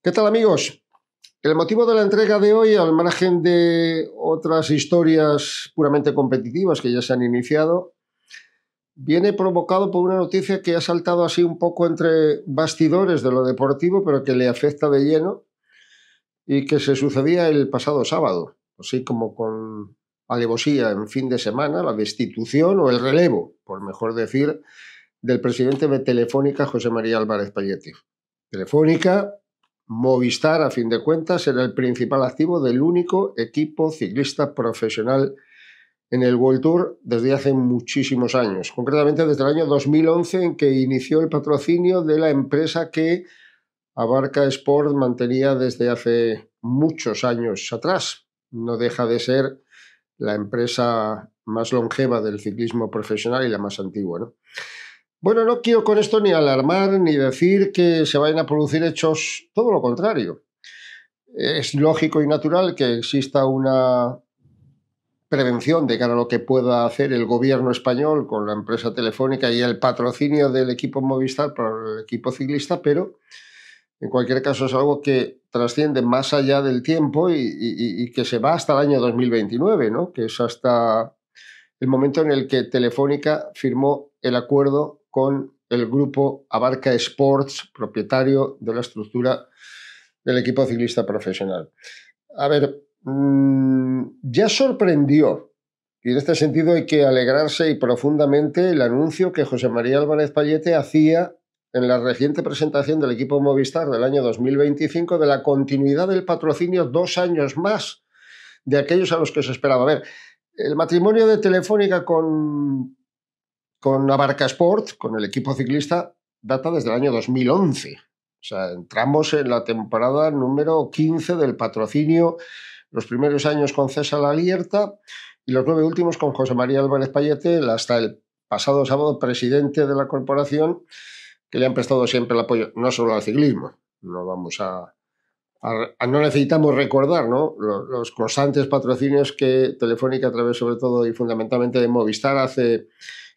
¿Qué tal, amigos? El motivo de la entrega de hoy, al margen de otras historias puramente competitivas que ya se han iniciado, viene provocado por una noticia que ha saltado así un poco entre bastidores de lo deportivo, pero que le afecta de lleno y que se sucedía el pasado sábado, así como con alevosía en fin de semana, la destitución o el relevo, por mejor decir, del presidente de Telefónica, José María Álvarez Pallete. Telefónica, Movistar, a fin de cuentas, era el principal activo del único equipo ciclista profesional en el World Tour desde hace muchísimos años, concretamente desde el año 2011, en que inició el patrocinio de la empresa que Abarca Sport mantenía desde hace muchos años atrás. No deja de ser la empresa más longeva del ciclismo profesional y la más antigua, ¿no? Bueno, no quiero con esto ni alarmar ni decir que se vayan a producir hechos, todo lo contrario. Es lógico y natural que exista una prevención de cara a lo que pueda hacer el gobierno español con la empresa Telefónica y el patrocinio del equipo Movistar para el equipo ciclista, pero en cualquier caso es algo que trasciende más allá del tiempo y que se va hasta el año 2029, ¿no? Que es hasta el momento en el que Telefónica firmó el acuerdo con el grupo Abarca Sports, propietario de la estructura del equipo ciclista profesional. A ver, ya sorprendió, y en este sentido hay que alegrarse y profundamente, el anuncio que José María Álvarez Pallete hacía en la reciente presentación del equipo Movistar del año 2025 de la continuidad del patrocinio 2 años más de aquellos a los que se esperaba. A ver, el matrimonio de Telefónica con Abarca Sport, con el equipo ciclista, data desde el año 2011. O sea, entramos en la temporada número 15 del patrocinio, los primeros años con César Alierta y los 9 últimos con José María Álvarez Pallete, hasta el pasado sábado presidente de la corporación, que le han prestado siempre el apoyo, no solo al ciclismo. No vamos no necesitamos recordar, ¿no?, los constantes patrocinios que Telefónica, a través sobre todo y fundamentalmente de Movistar, hace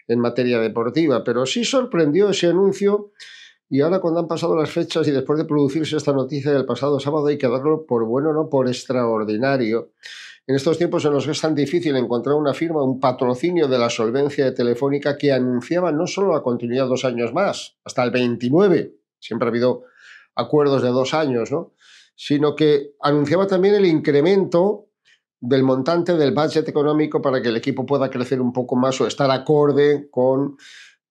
en materia deportiva, pero sí sorprendió ese anuncio. Y ahora, cuando han pasado las fechas y después de producirse esta noticia del pasado sábado, hay que darlo por bueno, no por extraordinario. En estos tiempos en los que es tan difícil encontrar una firma, un patrocinio de la solvencia de Telefónica que anunciaba no solo la continuidad 2 años más, hasta el 29, siempre ha habido acuerdos de 2 años, ¿no?, sino que anunciaba también el incremento del montante del budget económico para que el equipo pueda crecer un poco más o estar acorde con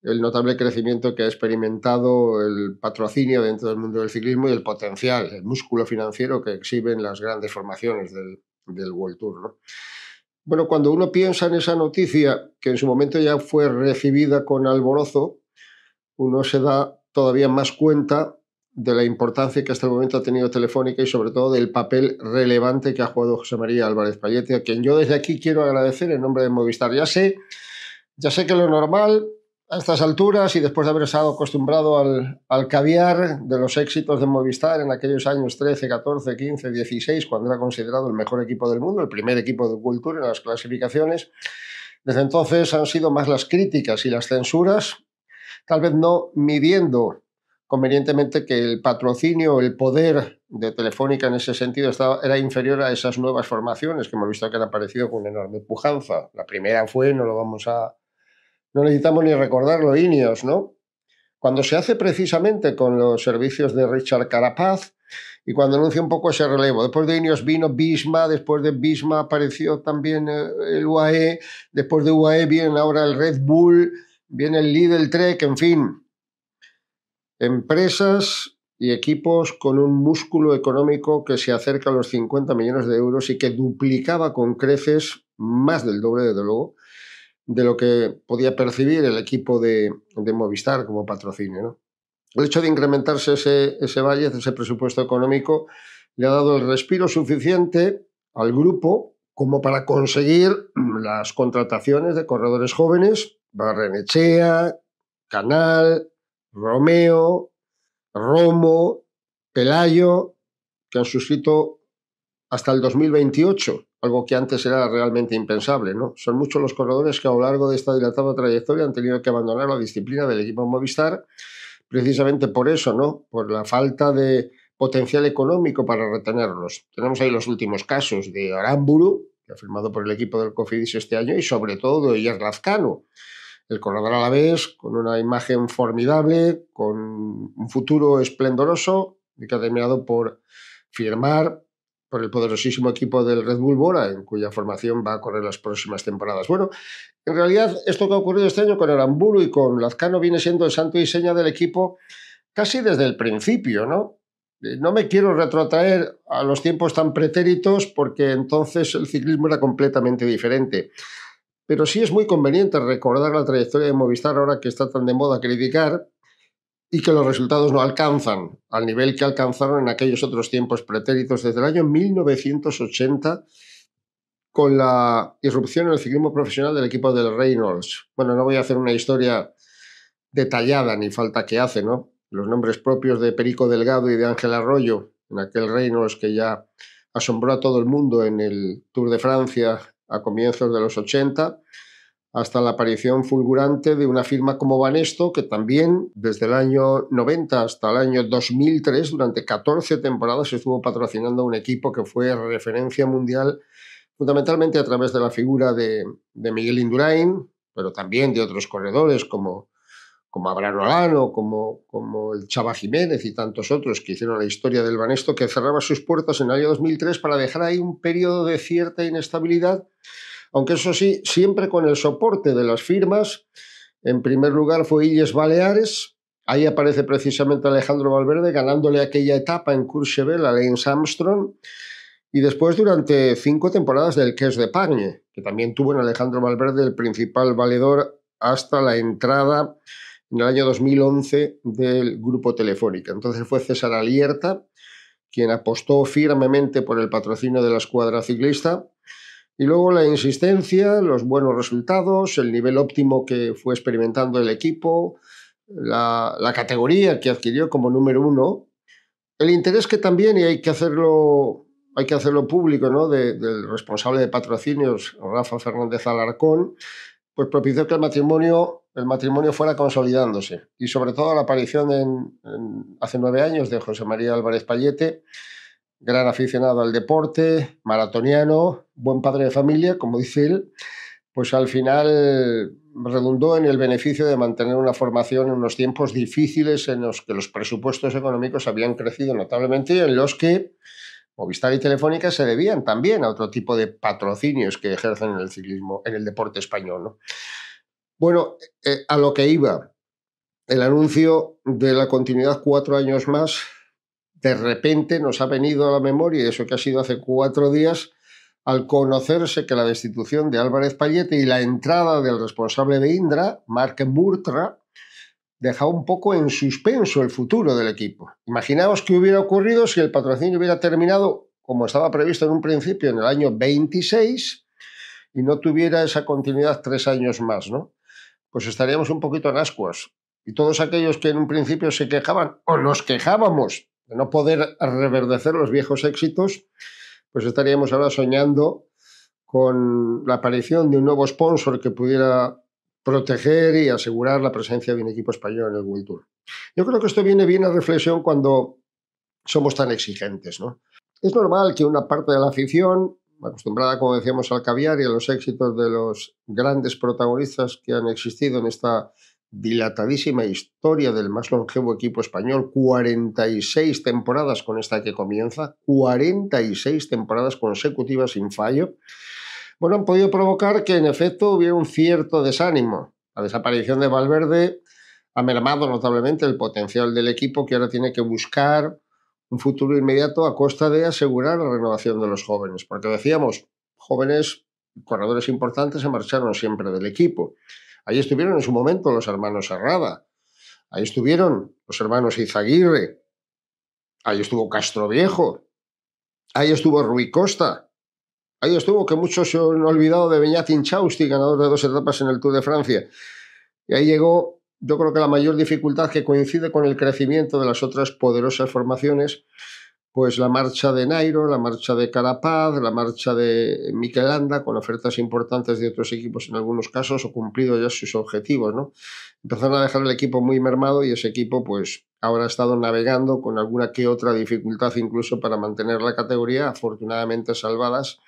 el notable crecimiento que ha experimentado el patrocinio dentro del mundo del ciclismo y el potencial, el músculo financiero que exhiben las grandes formaciones del World Tour, ¿no? Bueno, cuando uno piensa en esa noticia, que en su momento ya fue recibida con alborozo, uno se da todavía más cuenta de la importancia que hasta el momento ha tenido Telefónica y sobre todo del papel relevante que ha jugado José María Álvarez Pallete, a quien yo desde aquí quiero agradecer en nombre de Movistar. Ya sé que lo normal a estas alturas, y después de haber estado acostumbrado al caviar de los éxitos de Movistar en aquellos años 13, 14, 15, 16, cuando era considerado el mejor equipo del mundo, el primer equipo de World Tour en las clasificaciones, desde entonces han sido más las críticas y las censuras, tal vez no midiendo convenientemente que el patrocinio, el poder de Telefónica en ese sentido era inferior a esas nuevas formaciones que hemos visto que han aparecido con enorme pujanza. La primera fue, no necesitamos ni recordarlo, Ineos, ¿no?, cuando se hace precisamente con los servicios de Richard Carapaz y cuando anuncia un poco ese relevo. Después de Ineos vino Visma, después de Visma apareció también el UAE, después de UAE viene ahora el Red Bull, viene el Lidl Trek, en fin, empresas y equipos con un músculo económico que se acerca a los 50 millones de euros y que duplicaba con creces, más del doble desde luego, de lo que podía percibir el equipo de Movistar como patrocinio, ¿no? El hecho de incrementarse ese budget, ese presupuesto económico, le ha dado el respiro suficiente al grupo como para conseguir las contrataciones de corredores jóvenes, Barrenechea, Canal, Romeo, Romo, Pelayo, que han suscrito hasta el 2028, algo que antes era realmente impensable, ¿no? Son muchos los corredores que a lo largo de esta dilatada trayectoria han tenido que abandonar la disciplina del equipo Movistar, precisamente por eso, ¿no?, por la falta de potencial económico para retenerlos. Tenemos ahí los últimos casos de Aramburu, que ha firmado por el equipo del Cofidis este año, y sobre todo de Oyer Lazcano, el corredor alavés, con una imagen formidable, con un futuro esplendoroso, y que ha terminado por firmar por el poderosísimo equipo del Red Bull Bora, en cuya formación va a correr las próximas temporadas. Bueno, en realidad esto que ha ocurrido este año con Aramburu y con Lazcano viene siendo el santo y seña del equipo casi desde el principio, ¿no? No me quiero retrotraer a los tiempos tan pretéritos porque entonces el ciclismo era completamente diferente. Pero sí es muy conveniente recordar la trayectoria de Movistar ahora que está tan de moda criticar y que los resultados no alcanzan al nivel que alcanzaron en aquellos otros tiempos pretéritos desde el año 1980 con la irrupción en el ciclismo profesional del equipo del Reynolds. Bueno, no voy a hacer una historia detallada, ni falta que hace, ¿no? Los nombres propios de Perico Delgado y de Ángel Arroyo, en aquel Reynolds que ya asombró a todo el mundo en el Tour de Francia a comienzos de los 80, hasta la aparición fulgurante de una firma como Banesto, que también desde el año 90 hasta el año 2003, durante 14 temporadas, estuvo patrocinando un equipo que fue referencia mundial, fundamentalmente a través de la figura de Miguel Indurain, pero también de otros corredores como Abraham Olano, como el Chava Jiménez y tantos otros que hicieron la historia del Banesto, que cerraba sus puertas en el año 2003 para dejar ahí un periodo de cierta inestabilidad, aunque eso sí, siempre con el soporte de las firmas. En primer lugar fue Illes Baleares, ahí aparece precisamente Alejandro Valverde ganándole aquella etapa en Courchevel a Lance Armstrong, y después durante 5 temporadas del Caisse d'Epargne, que también tuvo en Alejandro Valverde el principal valedor hasta la entrada en el año 2011 del Grupo Telefónica. Entonces fue César Alierta quien apostó firmemente por el patrocinio de la escuadra ciclista, y luego la insistencia, los buenos resultados, el nivel óptimo que fue experimentando el equipo, la categoría que adquirió como número 1, el interés que también, y hay que hacerlo público, ¿no?, del responsable de patrocinios, Rafa Fernández Alarcón, pues propició que el matrimonio fuera consolidándose. Y sobre todo la aparición hace 9 años de José María Álvarez Pallete, gran aficionado al deporte, maratoniano, buen padre de familia, como dice él, pues al final redundó en el beneficio de mantener una formación en unos tiempos difíciles en los que los presupuestos económicos habían crecido notablemente y en los que Movistar y Telefónica se debían también a otro tipo de patrocinios que ejercen en el ciclismo, en el deporte español, ¿no? Bueno, a lo que iba, el anuncio de la continuidad 4 años más, de repente nos ha venido a la memoria, y eso que ha sido hace 4 días, al conocerse que la destitución de Álvarez Pallete y la entrada del responsable de Indra, Marc Murtra, dejaba un poco en suspenso el futuro del equipo. Imaginaos qué hubiera ocurrido si el patrocinio hubiera terminado como estaba previsto en un principio en el año 26 y no tuviera esa continuidad 3 años más, ¿no? Pues estaríamos un poquito en ascuas. Y todos aquellos que en un principio se quejaban, o nos quejábamos de no poder reverdecer los viejos éxitos, pues estaríamos ahora soñando con la aparición de un nuevo sponsor que pudiera proteger y asegurar la presencia de un equipo español en el World Tour. Yo creo que esto viene bien a reflexión cuando somos tan exigentes, ¿no? Es normal que una parte de la afición, acostumbrada, como decíamos, al caviar y a los éxitos de los grandes protagonistas que han existido en esta dilatadísima historia del más longevo equipo español, 46 temporadas con esta que comienza, 46 temporadas consecutivas sin fallo, bueno, han podido provocar que en efecto hubiera un cierto desánimo. La desaparición de Valverde ha mermado notablemente el potencial del equipo, que ahora tiene que buscar un futuro inmediato a costa de asegurar la renovación de los jóvenes. Porque decíamos, jóvenes corredores importantes se marcharon siempre del equipo. Ahí estuvieron en su momento los hermanos Herrada, ahí estuvieron los hermanos Izaguirre, ahí estuvo Castroviejo, ahí estuvo Rui Costa, ahí estuvo, que muchos se han olvidado, de Beñat Inchausti, ganador de 2 etapas en el Tour de Francia. Y ahí llegó, yo creo que la mayor dificultad, que coincide con el crecimiento de las otras poderosas formaciones, pues la marcha de Nairo, la marcha de Carapaz, la marcha de Mikel Landa, con ofertas importantes de otros equipos en algunos casos, o cumplido ya sus objetivos, ¿no? Empezaron a dejar el equipo muy mermado y ese equipo pues ahora ha estado navegando con alguna que otra dificultad incluso para mantener la categoría, afortunadamente salvadas,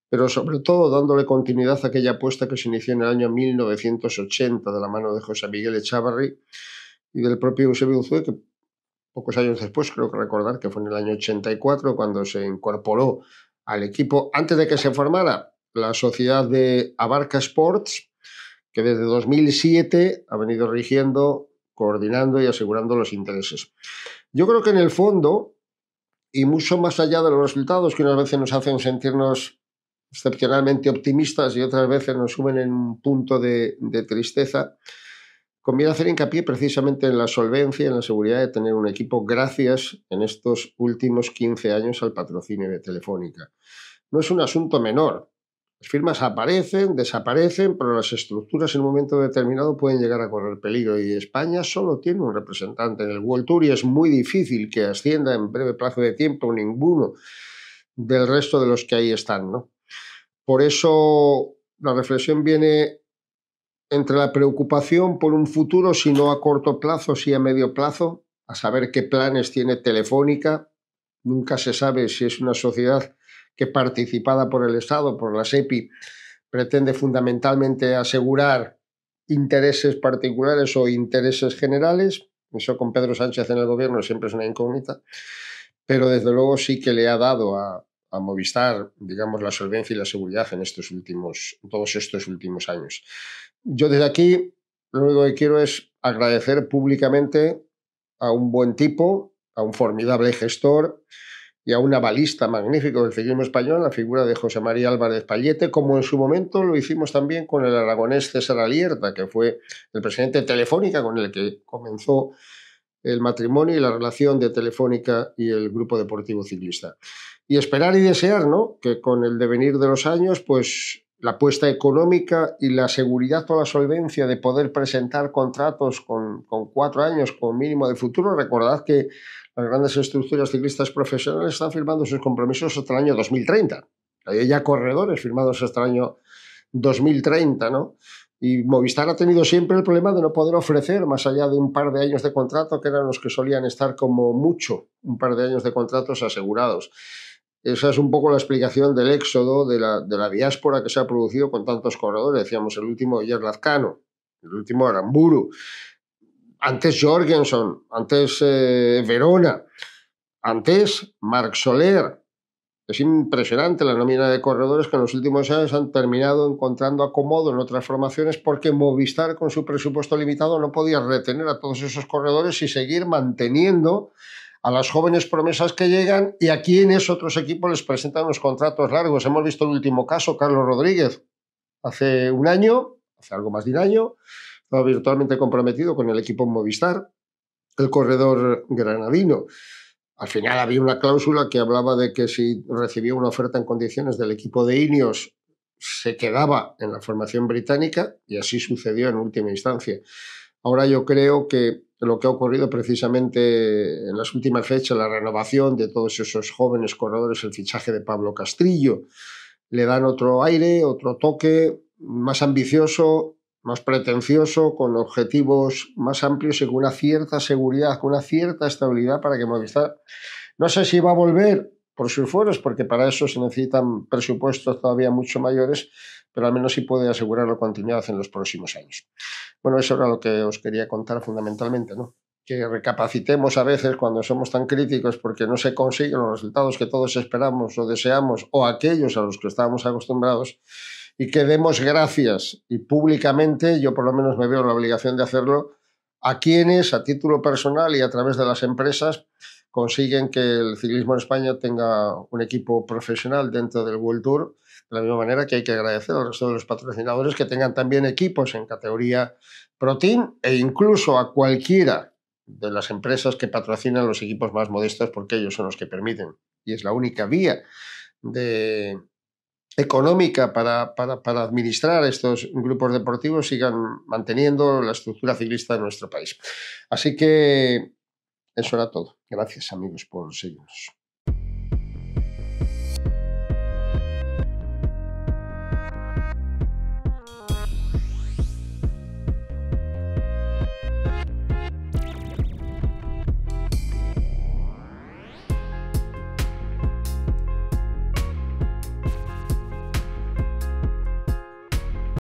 pero sobre todo dándole continuidad a aquella apuesta que se inició en el año 1980 de la mano de José Miguel Echavarri y del propio Eusebio Unzué, que pocos años después, creo que recordar que fue en el año 84 cuando se incorporó al equipo, antes de que se formara la sociedad de Abarca Sports, que desde 2007 ha venido rigiendo, coordinando y asegurando los intereses. Yo creo que en el fondo, y mucho más allá de los resultados que unas veces nos hacen sentirnos excepcionalmente optimistas y otras veces nos suben en un punto de tristeza, conviene hacer hincapié precisamente en la solvencia y en la seguridad de tener un equipo gracias en estos últimos 15 años al patrocinio de Telefónica. No es un asunto menor. Las firmas aparecen, desaparecen, pero las estructuras en un momento determinado pueden llegar a correr peligro y España solo tiene un representante en el World Tour y es muy difícil que ascienda en breve plazo de tiempo ninguno del resto de los que ahí están, ¿no? Por eso la reflexión viene entre la preocupación por un futuro, si no a corto plazo, si a medio plazo, a saber qué planes tiene Telefónica. Nunca se sabe si es una sociedad que, participada por el Estado, por la SEPI, pretende fundamentalmente asegurar intereses particulares o intereses generales. Eso con Pedro Sánchez en el gobierno siempre es una incógnita, pero desde luego sí que le ha dado a Movistar, digamos, la solvencia y la seguridad en todos estos últimos años. Yo desde aquí lo único que quiero es agradecer públicamente a un buen tipo, a un formidable gestor y a un avalista magnífico del ciclismo español, la figura de José María Álvarez Pallete, como en su momento lo hicimos también con el aragonés César Alierta, que fue el presidente de Telefónica, con el que comenzó el matrimonio y la relación de Telefónica y el Grupo Deportivo Ciclista. Y esperar y desear, ¿no?, que con el devenir de los años, pues la apuesta económica y la seguridad o la solvencia de poder presentar contratos con 4 años con mínimo de futuro. Recordad que las grandes estructuras ciclistas profesionales están firmando sus compromisos hasta el año 2030. Hay ya corredores firmados hasta el año 2030, ¿no? Y Movistar ha tenido siempre el problema de no poder ofrecer más allá de un par de años de contrato, que eran los que solían estar como mucho, un par de años de contratos asegurados. Esa es un poco la explicación del éxodo de la diáspora que se ha producido con tantos corredores. Decíamos, el último Oyer Lazcano, el último Aramburu, antes Jorgensen, antes Verona, antes Marc Soler. Es impresionante la nómina de corredores que en los últimos años han terminado encontrando acomodo en otras formaciones porque Movistar, con su presupuesto limitado, no podía retener a todos esos corredores y seguir manteniendo a las jóvenes promesas que llegan y a quienes otros equipos les presentan los contratos largos. Hemos visto el último caso, Carlos Rodríguez, hace un año, hace algo más de un año, estaba virtualmente comprometido con el equipo Movistar, el corredor granadino. Al final había una cláusula que hablaba de que si recibía una oferta en condiciones del equipo de Ineos se quedaba en la formación británica y así sucedió en última instancia. Ahora yo creo que lo que ha ocurrido precisamente en las últimas fechas, la renovación de todos esos jóvenes corredores, el fichaje de Pablo Castrillo, le dan otro aire, otro toque, más ambicioso, más pretencioso, con objetivos más amplios y con una cierta seguridad, con una cierta estabilidad para que Movistar, no sé si va a volver por sus fueros, porque para eso se necesitan presupuestos todavía mucho mayores, pero al menos sí puede asegurar la continuidad en los próximos años. Bueno, eso era lo que os quería contar fundamentalmente, ¿no? Que recapacitemos a veces cuando somos tan críticos porque no se consiguen los resultados que todos esperamos o deseamos o aquellos a los que estábamos acostumbrados, y que demos gracias, y públicamente, yo por lo menos me veo la obligación de hacerlo, a quienes a título personal y a través de las empresas consiguen que el ciclismo en España tenga un equipo profesional dentro del World Tour, de la misma manera que hay que agradecer al resto de los patrocinadores que tengan también equipos en categoría Pro Team e incluso a cualquiera de las empresas que patrocinan los equipos más modestos, porque ellos son los que permiten, y es la única vía económica para administrar estos grupos deportivos, sigan manteniendo la estructura ciclista de nuestro país. Así que eso era todo. Gracias, amigos, por seguirnos.